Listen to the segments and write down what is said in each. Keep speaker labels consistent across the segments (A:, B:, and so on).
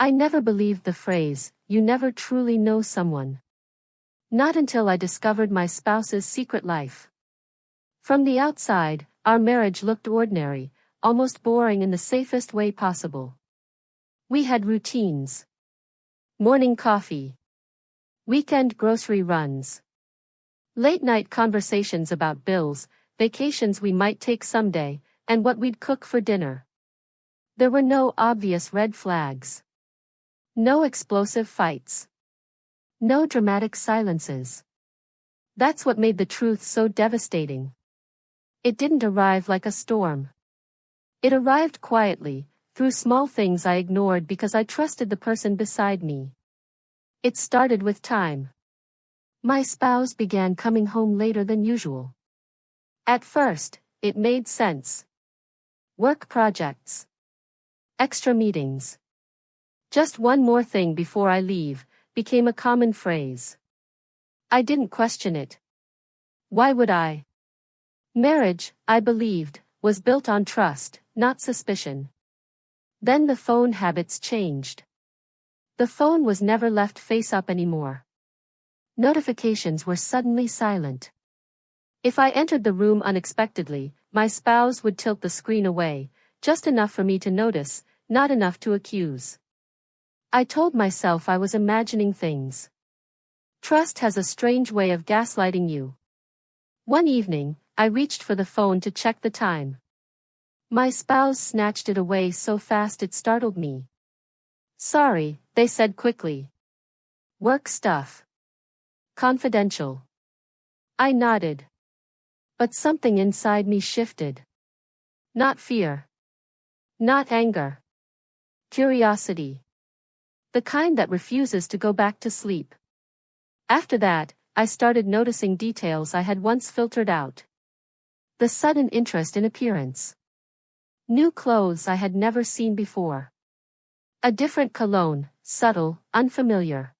A: I never believed the phrase, "You never truly know someone." Not until I discovered my spouse's secret life. From the outside, our marriage looked ordinary, almost boring in the safest way possible. We had routines. Morning coffee. Weekend grocery runs. Late-night conversations about bills, vacations we might take someday, and what we'd cook for dinner. There were no obvious red flags. No explosive fights. No dramatic silences. That's what made the truth so devastating. It didn't arrive like a storm. It arrived quietly, through small things I ignored because I trusted the person beside me. It started with time. My spouse began coming home later than usual. At first, it made sense. Work projects. Extra meetings. Just one more thing before I leave, became a common phrase. I didn't question it. Why would I? Marriage, I believed, was built on trust, not suspicion. Then the phone habits changed. The phone was never left face up anymore. Notifications were suddenly silent. If I entered the room unexpectedly, my spouse would tilt the screen away, just enough for me to notice, not enough to accuse. I told myself I was imagining things. Trust has a strange way of gaslighting you. One evening, I reached for the phone to check the time. My spouse snatched it away so fast it startled me. "Sorry," they said quickly. "Work stuff. Confidential." I nodded. But something inside me shifted. Not fear. Not anger. Curiosity. The kind that refuses to go back to sleep. After that, I started noticing details I had once filtered out. The sudden interest in appearance. New clothes I had never seen before. A different cologne, subtle, unfamiliar.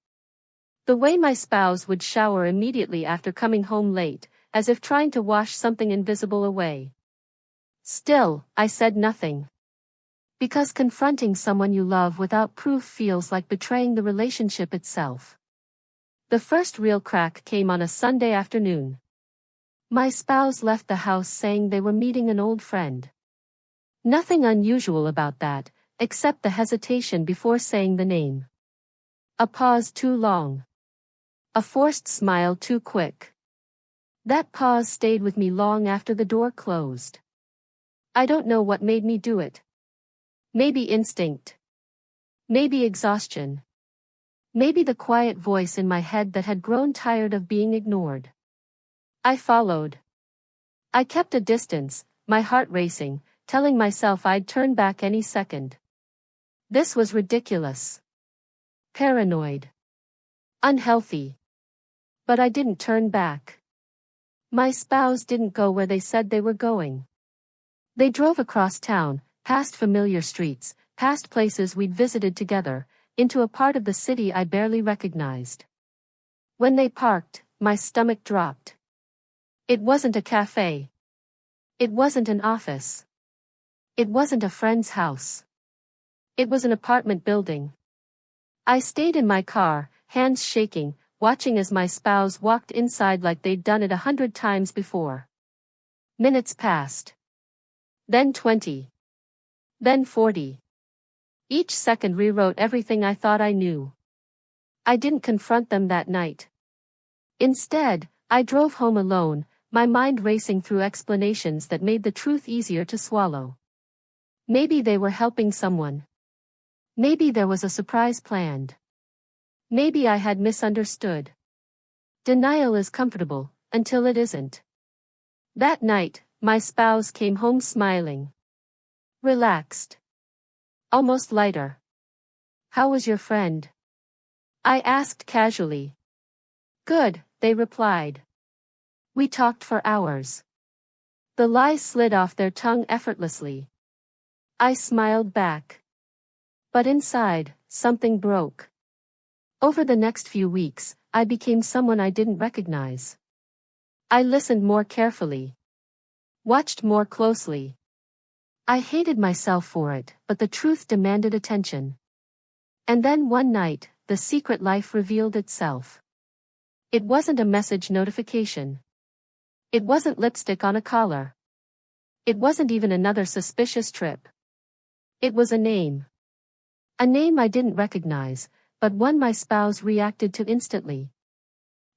A: The way my spouse would shower immediately after coming home late, as if trying to wash something invisible away. Still, I said nothing. Because confronting someone you love without proof feels like betraying the relationship itself. The first real crack came on a Sunday afternoon. My spouse left the house saying they were meeting an old friend. Nothing unusual about that, except the hesitation before saying the name. A pause too long. A forced smile too quick. That pause stayed with me long after the door closed. I don't know what made me do it. Maybe instinct. Maybe exhaustion. Maybe the quiet voice in my head that had grown tired of being ignored. I followed. I kept a distance, my heart racing, telling myself I'd turn back any second. This was ridiculous. Paranoid. Unhealthy. But I didn't turn back. My spouse didn't go where they said they were going. They drove across town, past familiar streets, past places we'd visited together, into a part of the city I barely recognized. When they parked, my stomach dropped. It wasn't a cafe. It wasn't an office. It wasn't a friend's house. It was an apartment building. I stayed in my car, hands shaking, watching as my spouse walked inside like they'd done it 100 times before. Minutes passed. Then 20. Then 40. Each second rewrote everything I thought I knew. I didn't confront them that night. Instead, I drove home alone, my mind racing through explanations that made the truth easier to swallow. Maybe they were helping someone. Maybe there was a surprise planned. Maybe I had misunderstood. Denial is comfortable, until it isn't. That night, my spouse came home smiling. Relaxed. Almost lighter. "How was your friend?" I asked casually. "Good," they replied. We talked for hours. The lies slid off their tongue effortlessly. I smiled back. But inside, something broke. Over the next few weeks, I became someone I didn't recognize. I listened more carefully. Watched more closely. I hated myself for it, but the truth demanded attention. And then one night, the secret life revealed itself. It wasn't a message notification. It wasn't lipstick on a collar. It wasn't even another suspicious trip. It was a name. A name I didn't recognize, but one my spouse reacted to instantly.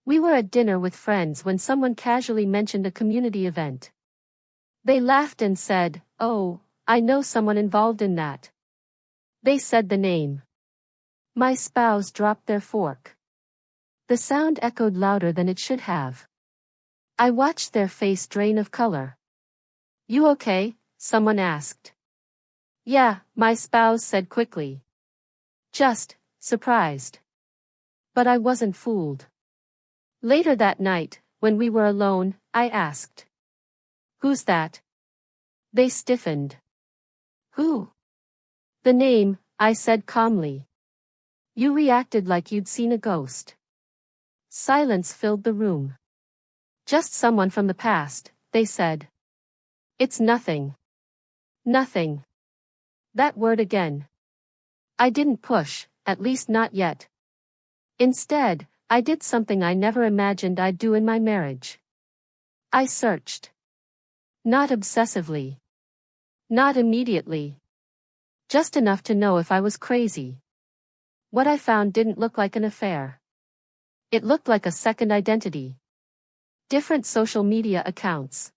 A: We were at dinner with friends when someone casually mentioned a community event. They laughed and said, "Oh, I know someone involved in that." They said the name. My spouse dropped their fork. The sound echoed louder than it should have. I watched their face drain of color. "You okay?" someone asked. "Yeah," my spouse said quickly. Just, surprised. But I wasn't fooled. Later that night, when we were alone, I asked, "Who's that?" They stiffened. "Who?" "The name," I said calmly. You reacted like you'd seen a ghost. Silence filled the room. "Just someone from the past," they said. "It's nothing." Nothing. That word again. I didn't push, at least not yet. Instead, I did something I never imagined I'd do in my marriage. I searched. Not obsessively. Not immediately. Just enough to know if I was crazy. What I found didn't look like an affair. It looked like a second identity. Different social media accounts.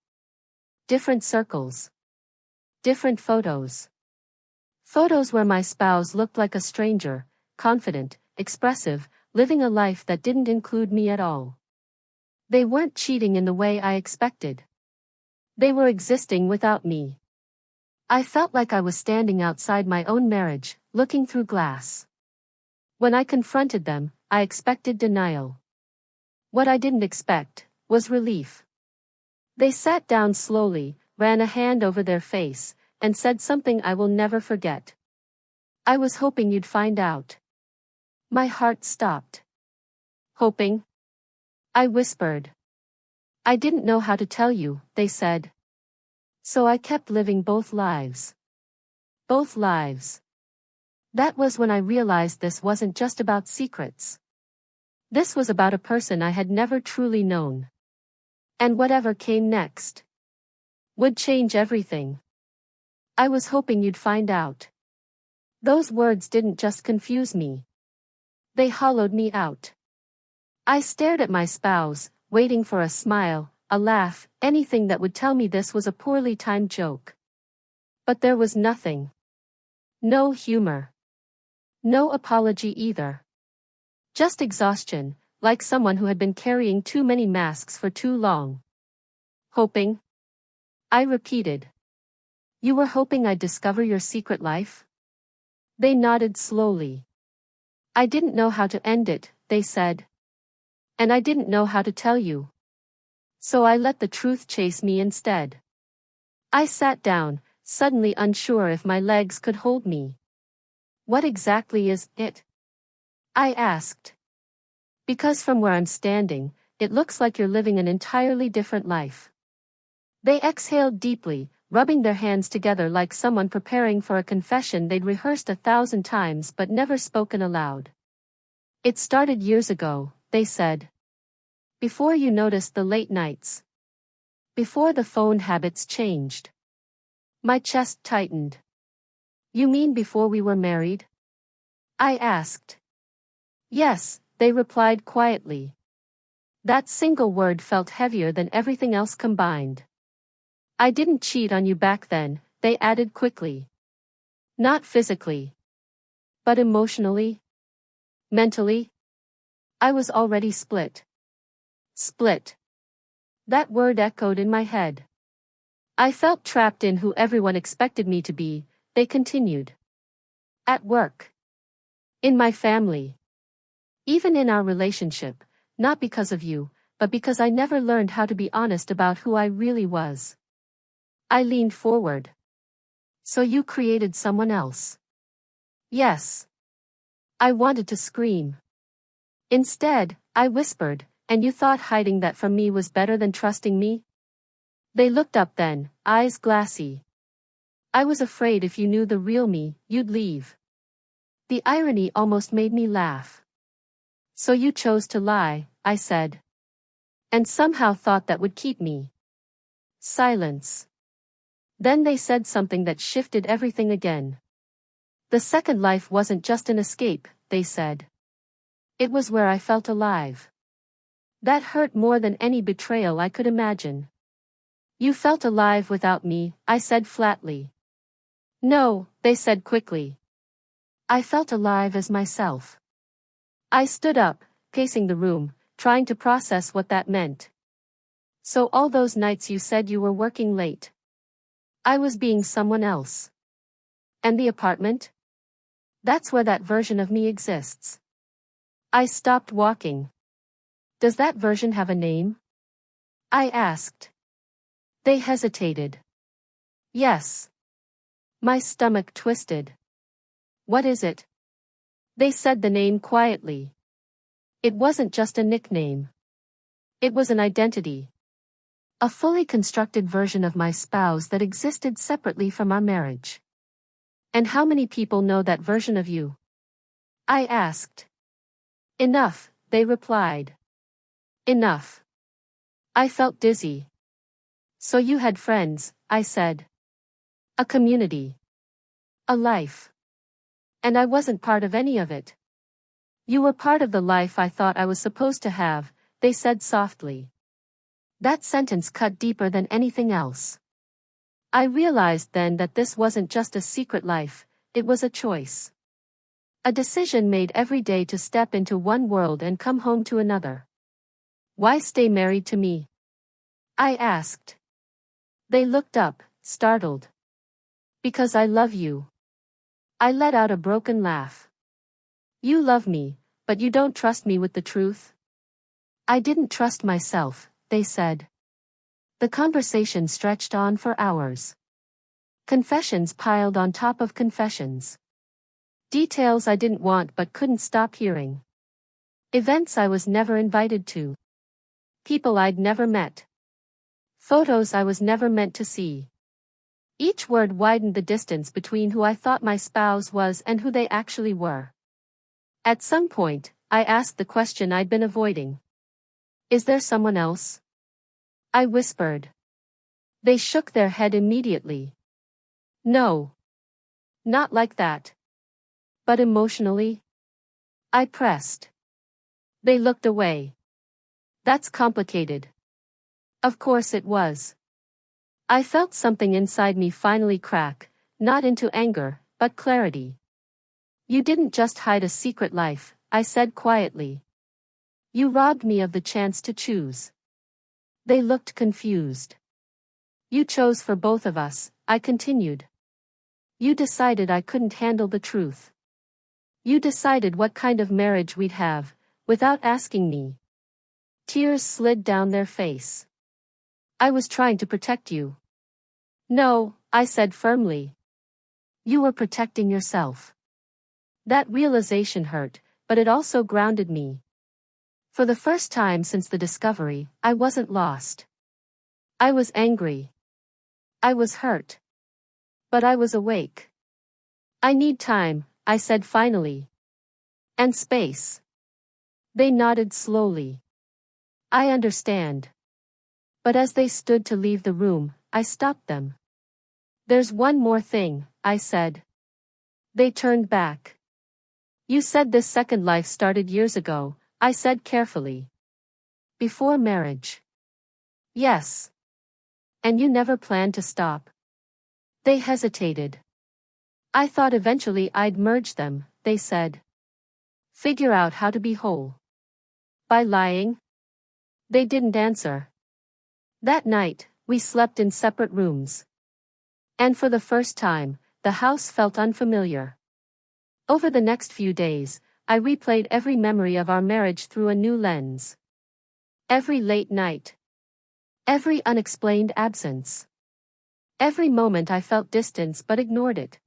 A: Different circles. Different photos. Photos where my spouse looked like a stranger, confident, expressive, living a life that didn't include me at all. They weren't cheating in the way I expected. They were existing without me. I felt like I was standing outside my own marriage, looking through glass. When I confronted them, I expected denial. What I didn't expect was relief. They sat down slowly, ran a hand over their face, and said something I will never forget. "I was hoping you'd find out." My heart stopped. "Hoping?" I whispered. "I didn't know how to tell you," they said. So I kept living both lives. Both lives. That was when I realized this wasn't just about secrets. This was about a person I had never truly known. And whatever came next would change everything. "I was hoping you'd find out." Those words didn't just confuse me. They hollowed me out. I stared at my spouse, waiting for a smile, a laugh, anything that would tell me this was a poorly timed joke. But there was nothing. No humor. No apology either. Just exhaustion, like someone who had been carrying too many masks for too long. "Hoping?" I repeated. "You were hoping I'd discover your secret life?" They nodded slowly. "I didn't know how to end it," they said. "And I didn't know how to tell you. So I let the truth chase me instead." I sat down, suddenly unsure if my legs could hold me. "What exactly is it?" I asked. "Because from where I'm standing, it looks like you're living an entirely different life." They exhaled deeply, rubbing their hands together like someone preparing for a confession they'd rehearsed 1,000 times but never spoken aloud. "It started years ago," they said. "Before you noticed the late nights. Before the phone habits changed." My chest tightened. "You mean before we were married?" I asked. "Yes," they replied quietly. That single word felt heavier than everything else combined. "I didn't cheat on you back then," they added quickly. "Not physically. But emotionally? Mentally? I was already split." Split. That word echoed in my head. "I felt trapped in who everyone expected me to be," they continued. "At work. In my family. Even in our relationship, not because of you, but because I never learned how to be honest about who I really was." I leaned forward. "So you created someone else?" "Yes." I wanted to scream. Instead, I whispered, "And you thought hiding that from me was better than trusting me?" They looked up then, eyes glassy. "I was afraid if you knew the real me, you'd leave." The irony almost made me laugh. So you chose to lie, I said. And somehow thought that would keep me. Silence. Then they said something that shifted everything again. The second life wasn't just an escape, they said. It was where I felt alive. That hurt more than any betrayal I could imagine. You felt alive without me, I said flatly. No, they said quickly. I felt alive as myself. I stood up, pacing the room, trying to process what that meant. So all those nights you said you were working late. I was being someone else. And the apartment? That's where that version of me exists. I stopped walking. Does that version have a name? I asked. They hesitated. Yes. My stomach twisted. What is it? They said the name quietly. It wasn't just a nickname. It was an identity. A fully constructed version of my spouse that existed separately from our marriage. And how many people know that version of you? I asked. Enough, they replied. Enough. I felt dizzy. So you had friends, I said. A community. A life. And I wasn't part of any of it. You were part of the life I thought I was supposed to have, they said softly. That sentence cut deeper than anything else. I realized then that this wasn't just a secret life, it was a choice. A decision made every day to step into one world and come home to another. Why stay married to me? I asked. They looked up, startled. Because I love you. I let out a broken laugh. You love me, but you don't trust me with the truth? I didn't trust myself, they said. The conversation stretched on for hours. Confessions piled on top of confessions. Details I didn't want but couldn't stop hearing. Events I was never invited to. People I'd never met. Photos I was never meant to see. Each word widened the distance between who I thought my spouse was and who they actually were. At some point, I asked the question I'd been avoiding. Is there someone else? I whispered. They shook their head immediately. No. Not like that. But emotionally? I pressed. They looked away. That's complicated. Of course it was. I felt something inside me finally crack, not into anger, but clarity. You didn't just hide a secret life, I said quietly. You robbed me of the chance to choose. They looked confused. You chose for both of us, I continued. You decided I couldn't handle the truth. You decided what kind of marriage we'd have, without asking me. Tears slid down their face. I was trying to protect you. No, I said firmly. You were protecting yourself. That realization hurt, but it also grounded me. For the first time since the discovery, I wasn't lost. I was angry. I was hurt. But I was awake. I need time, I said finally. And space. They nodded slowly. I understand. But as they stood to leave the room, I stopped them. There's one more thing, I said. They turned back. You said this second life started years ago, I said carefully. Before marriage. Yes. And you never planned to stop. They hesitated. I thought eventually I'd merge them, they said. Figure out how to be whole. By lying? They didn't answer. That night, we slept in separate rooms. And for the first time, the house felt unfamiliar. Over the next few days, I replayed every memory of our marriage through a new lens. Every late night. Every unexplained absence. Every moment I felt distance but ignored it.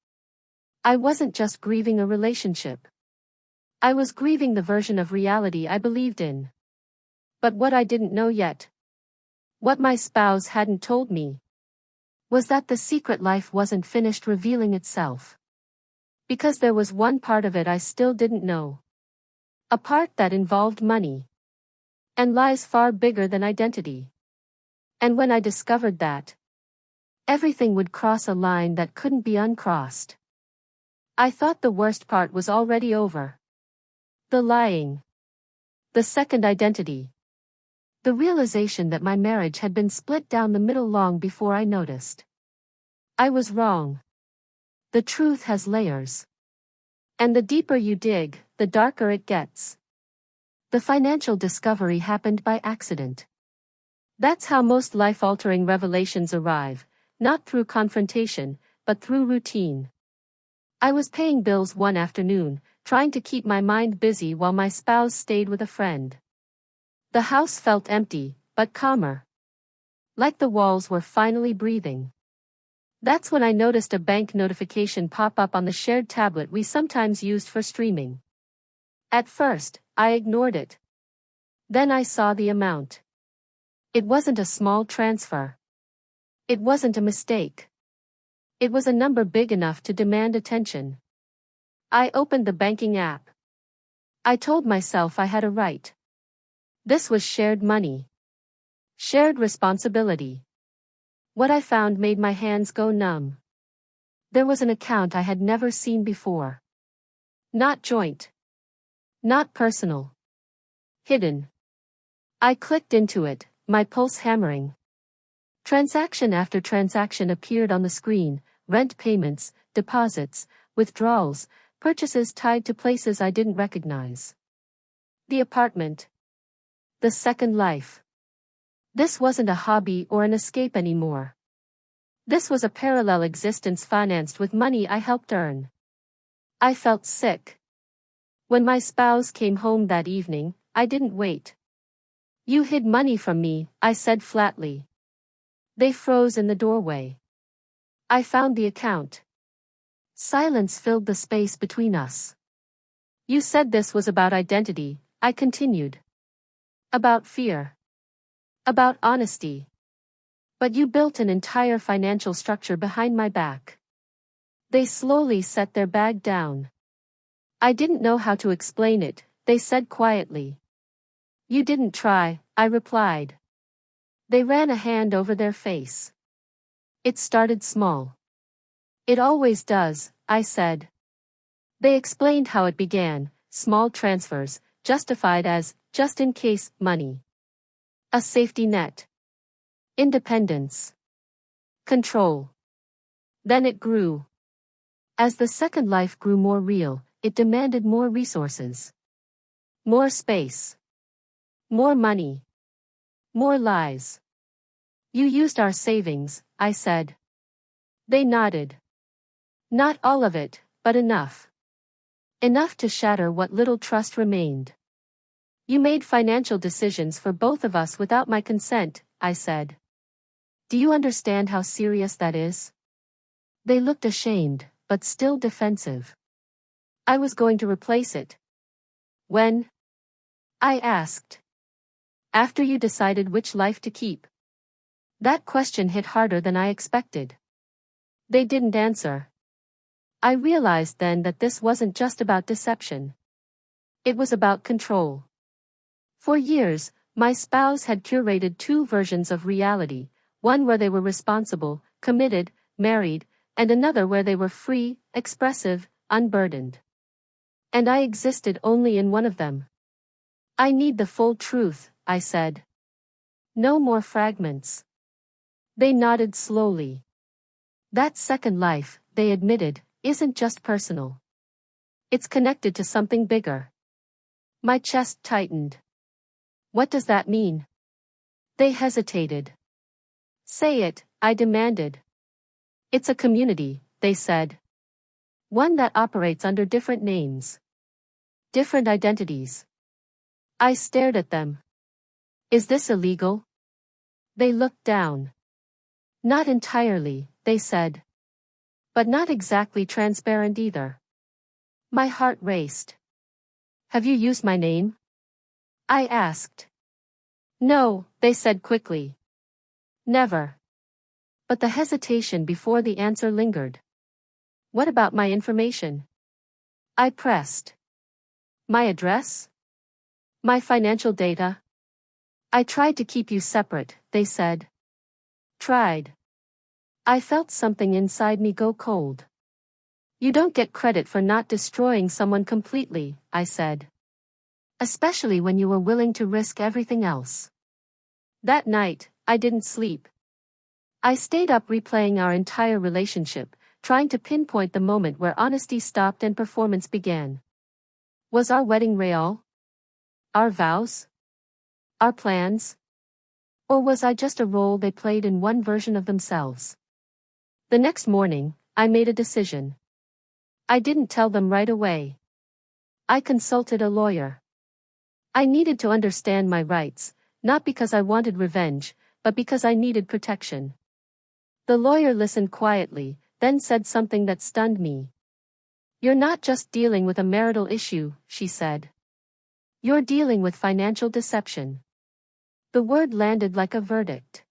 A: I wasn't just grieving a relationship. I was grieving the version of reality I believed in. But what I didn't know yet, what my spouse hadn't told me, was that the secret life wasn't finished revealing itself. Because there was one part of it I still didn't know. A part that involved money. And lies far bigger than identity. And when I discovered that, everything would cross a line that couldn't be uncrossed. I thought the worst part was already over. The lying. The second identity. The realization that my marriage had been split down the middle long before I noticed. I was wrong. The truth has layers. And the deeper you dig, the darker it gets. The financial discovery happened by accident. That's how most life-altering revelations arrive, not through confrontation, but through routine. I was paying bills one afternoon, trying to keep my mind busy while my spouse stayed with a friend. The house felt empty, but calmer. Like the walls were finally breathing. That's when I noticed a bank notification pop up on the shared tablet we sometimes used for streaming. At first, I ignored it. Then I saw the amount. It wasn't a small transfer. It wasn't a mistake. It was a number big enough to demand attention. I opened the banking app. I told myself I had a right. This was shared money. Shared responsibility. What I found made my hands go numb. There was an account I had never seen before. Not joint. Not personal. Hidden. I clicked into it, my pulse hammering. Transaction after transaction appeared on the screen, rent payments, deposits, withdrawals, purchases tied to places I didn't recognize. The apartment. The second life. This wasn't a hobby or an escape anymore. This was a parallel existence financed with money I helped earn. I felt sick. When my spouse came home that evening, I didn't wait. "You hid money from me," I said flatly. They froze in the doorway. I found the account. Silence filled the space between us. "You said this was about identity," I continued. "About fear. About honesty. But you built an entire financial structure behind my back." They slowly set their bag down. "I didn't know how to explain it," they said quietly. "You didn't try," I replied. They ran a hand over their face. "It started small." "It always does," I said. They explained how it began, small transfers, justified as, just in case, money. A safety net. Independence. Control. Then it grew. As the second life grew more real, it demanded more resources. More space. More money. More lies. "You used our savings," I said. They nodded. "Not all of it, but enough. Enough to shatter what little trust remained." "You made financial decisions for both of us without my consent," I said. "Do you understand how serious that is?" They looked ashamed, but still defensive. "I was going to replace it." "When?" I asked. "After you decided which life to keep." That question hit harder than I expected. They didn't answer. I realized then that this wasn't just about deception. It was about control. For years, my spouse had curated two versions of reality, one where they were responsible, committed, married, and another where they were free, expressive, unburdened. And I existed only in one of them. "I need the full truth," I said. "No more fragments." They nodded slowly. "That second life," they admitted, "isn't just personal. It's connected to something bigger." My chest tightened. "What does that mean?" They hesitated. "Say it," I demanded. "It's a community," they said. "One that operates under different names. Different identities." I stared at them. "Is this illegal?" They looked down. "Not entirely," they said. "But not exactly transparent either." My heart raced. "Have you used my name?" I asked. "No," they said quickly. "Never." But the hesitation before the answer lingered. "What about my information?" I pressed. My address? My financial data? I tried to keep you separate, they said. Tried. I felt something inside me go cold. You don't get credit for not destroying someone completely, I said. Especially when you were willing to risk everything else. That night, I didn't sleep. I stayed up replaying our entire relationship, trying to pinpoint the moment where honesty stopped and performance began. Was our wedding real? Our vows? Our plans? Or was I just a role they played in one version of themselves? The next morning, I made a decision. I didn't tell them right away. I consulted a lawyer. I needed to understand my rights, not because I wanted revenge, but because I needed protection. The lawyer listened quietly, then said something that stunned me. You're not just dealing with a marital issue, she said. You're dealing with financial deception. The word landed like a verdict.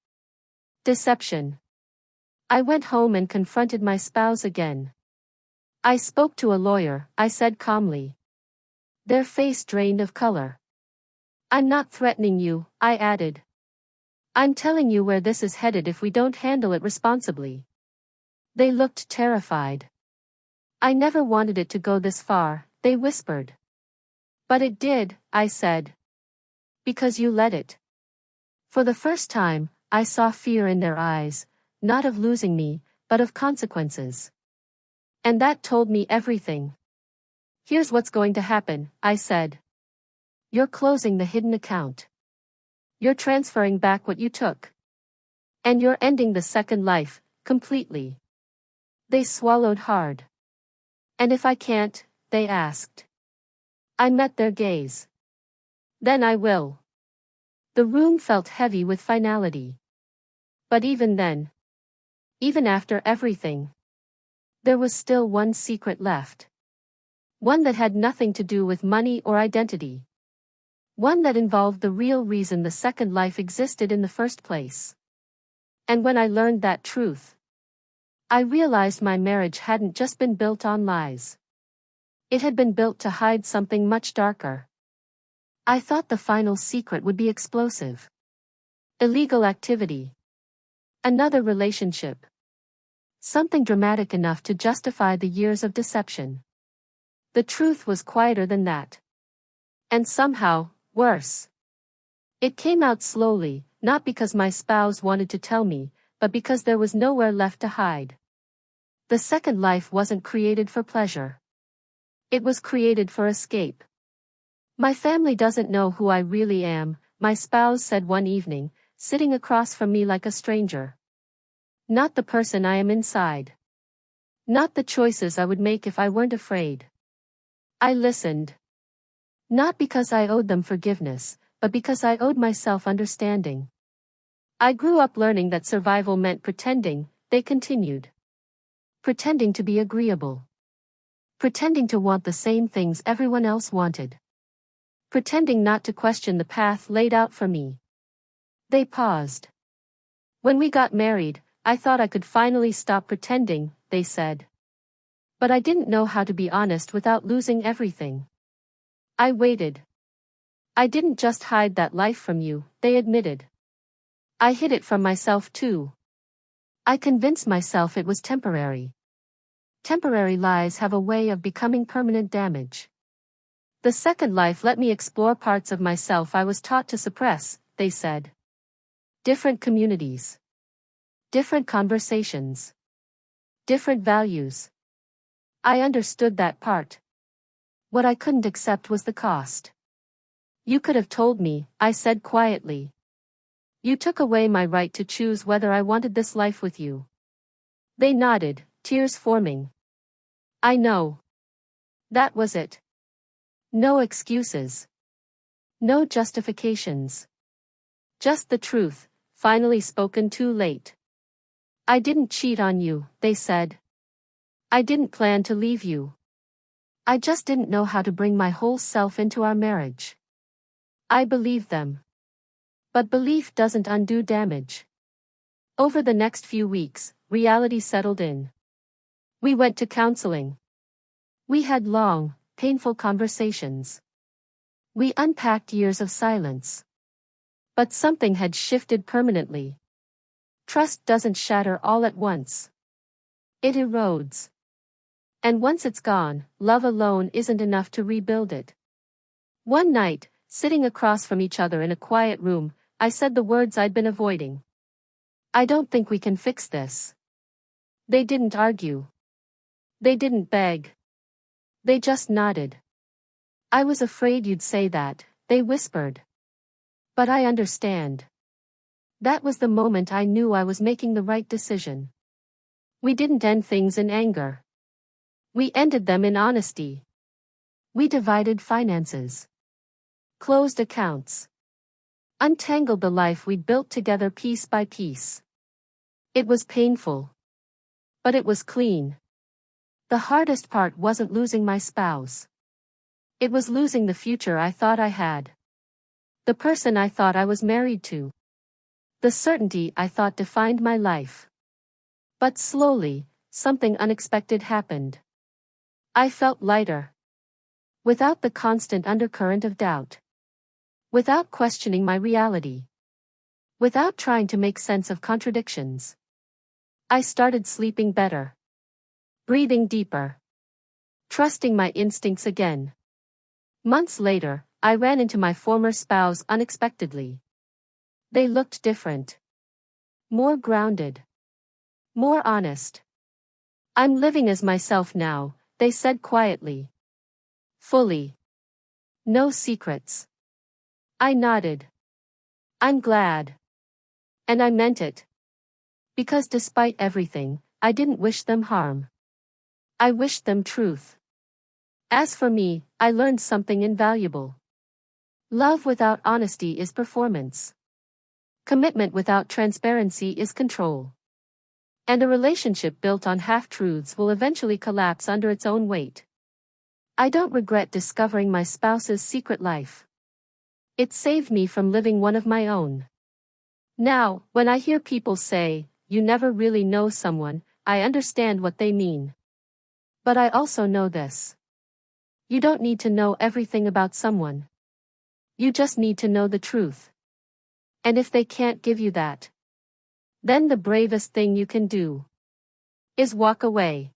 A: Deception. I went home and confronted my spouse again. I spoke to a lawyer, I said calmly. Their face drained of color. I'm not threatening you, I added. I'm telling you where this is headed if we don't handle it responsibly. They looked terrified. I never wanted it to go this far, they whispered. But it did, I said. Because you let it. For the first time, I saw fear in their eyes, not of losing me, but of consequences. And that told me everything. Here's what's going to happen, I said. You're closing the hidden account. You're transferring back what you took. And you're ending the second life, completely. They swallowed hard. And if I can't, they asked. I met their gaze. Then I will. The room felt heavy with finality. But even then, even after everything, there was still one secret left. One that had nothing to do with money or identity. One that involved the real reason the second life existed in the first place. And when I learned that truth, I realized my marriage hadn't just been built on lies. It had been built to hide something much darker. I thought the final secret would be explosive. Illegal activity. Another relationship. Something dramatic enough to justify the years of deception. The truth was quieter than that. And somehow, worse. It came out slowly, not because my spouse wanted to tell me, but because there was nowhere left to hide. The second life wasn't created for pleasure. It was created for escape. My family doesn't know who I really am, my spouse said one evening, sitting across from me like a stranger. Not the person I am inside. Not the choices I would make if I weren't afraid. I listened. Not because I owed them forgiveness, but because I owed myself understanding. I grew up learning that survival meant pretending, they continued. Pretending to be agreeable. Pretending to want the same things everyone else wanted. Pretending not to question the path laid out for me. They paused. When we got married, I thought I could finally stop pretending, they said. But I didn't know how to be honest without losing everything. I waited. I didn't just hide that life from you, they admitted. I hid it from myself too. I convinced myself it was temporary. Temporary lies have a way of becoming permanent damage. The second life let me explore parts of myself I was taught to suppress, they said. Different communities. Different conversations. Different values. I understood that part. What I couldn't accept was the cost. You could have told me, I said quietly. You took away my right to choose whether I wanted this life with you. They nodded, tears forming. I know. That was it. No excuses. No justifications. Just the truth, finally spoken too late. I didn't cheat on you, they said. I didn't plan to leave you. I just didn't know how to bring my whole self into our marriage. I believed them. But belief doesn't undo damage. Over the next few weeks, reality settled in. We went to counseling. We had long, painful conversations. We unpacked years of silence. But something had shifted permanently. Trust doesn't shatter all at once. It erodes. And once it's gone, love alone isn't enough to rebuild it. One night, sitting across from each other in a quiet room, I said the words I'd been avoiding. I don't think we can fix this. They didn't argue. They didn't beg. They just nodded. I was afraid you'd say that, they whispered. But I understand. That was the moment I knew I was making the right decision. We didn't end things in anger. We ended them in honesty. We divided finances. Closed accounts. Untangled the life we'd built together piece by piece. It was painful. But it was clean. The hardest part wasn't losing my spouse. It was losing the future I thought I had. The person I thought I was married to. The certainty I thought defined my life. But slowly, something unexpected happened. I felt lighter. Without the constant undercurrent of doubt. Without questioning my reality. Without trying to make sense of contradictions. I started sleeping better. Breathing deeper. Trusting my instincts again. Months later, I ran into my former spouse unexpectedly. They looked different. More grounded. More honest. I'm living as myself now, they said quietly. Fully. No secrets. I nodded. I'm glad. And I meant it. Because despite everything, I didn't wish them harm. I wished them truth. As for me, I learned something invaluable. Love without honesty is performance. Commitment without transparency is control. And a relationship built on half-truths will eventually collapse under its own weight. I don't regret discovering my spouse's secret life. It saved me from living one of my own. Now, when I hear people say, "You never really know someone," I understand what they mean. But I also know this. You don't need to know everything about someone. You just need to know the truth. And if they can't give you that, then the bravest thing you can do is walk away.